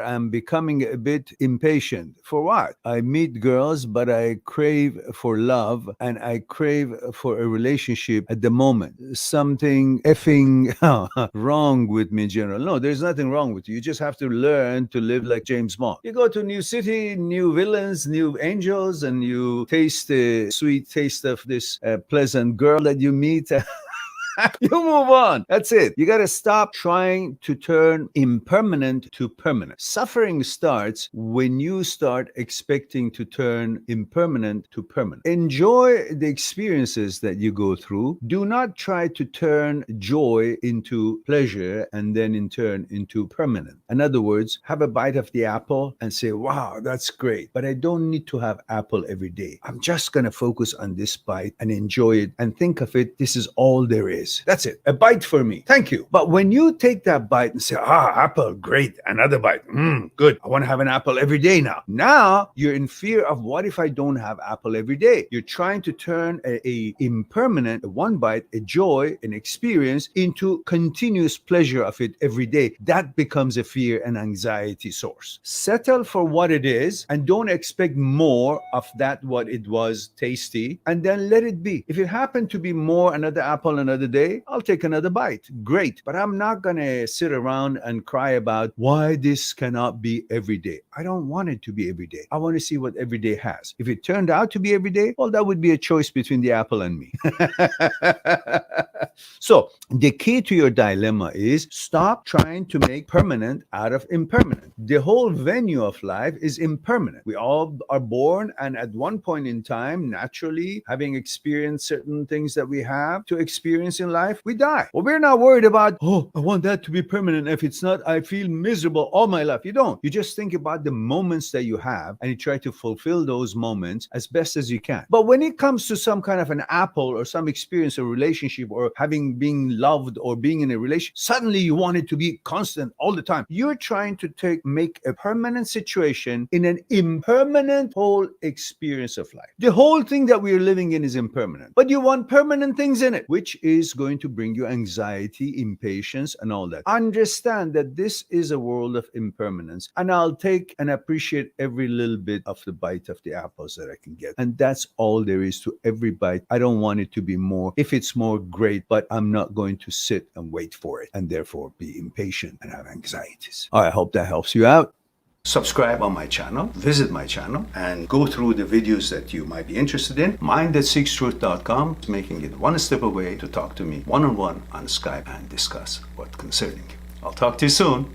I'm becoming a bit impatient. For what? I meet girls, but I crave for love and I crave for a relationship at the moment. Something effing wrong with me in general. No, there's nothing wrong with you. You just have to learn to live like James Bond. You go to a new city, new villains, new angels, and you taste the sweet taste of this pleasant girl that you meet. You move on. That's it. You got to stop trying to turn impermanent to permanent. Suffering starts when you start expecting to turn impermanent to permanent. Enjoy the experiences that you go through. Do not try to turn joy into pleasure and then in turn into permanent. In other words, have a bite of the apple and say, wow, that's great, but I don't need to have apple every day. I'm just going to focus on this bite and enjoy it and think of it. This is all there is. That's it. A bite for me. Thank you. But when you take that bite and say, apple, great. Another bite. Good. I want to have an apple every day now. Now you're in fear of what if I don't have apple every day? You're trying to turn a impermanent, one bite, a joy, an experience into continuous pleasure of it every day. That becomes a fear and anxiety source. Settle for what it is and don't expect more of that what it was tasty and then let it be. If it happened to be more another apple another day, I'll take another bite. Great. But I'm not going to sit around and cry about why this cannot be every day. I don't want it to be every day. I want to see what every day has. If it turned out to be every day, well, that would be a choice between the apple and me. So the key to your dilemma is stop trying to make permanent out of impermanent. The whole venue of life is impermanent. We all are born and at one point in time, naturally, having experienced certain things that we have to experience in life, we die. Well, we're not worried about, I want that to be permanent. If it's not, I feel miserable all my life. You don't. You just think about the moments that you have and you try to fulfill those moments as best as you can. But when it comes to some kind of an apple or some experience or relationship or being loved or being in a relationship, suddenly you want it to be constant all the time. You're trying to make a permanent situation in an impermanent whole experience of life. The whole thing that we're living in is impermanent, but you want permanent things in it, which is going to bring you anxiety, impatience, and all that. Understand that this is a world of impermanence, and I'll take and appreciate every little bit of the bite of the apples that I can get. And that's all there is to every bite. I don't want it to be more. If it's more, great, but I'm not going to sit and wait for it and therefore be impatient and have anxieties. I hope that helps you out. Subscribe on my channel, visit my channel, and go through the videos that you might be interested in. Mind@seekstruth.com is making it one step away to talk to me one-on-one on Skype and discuss what's concerning you. I'll talk to you soon.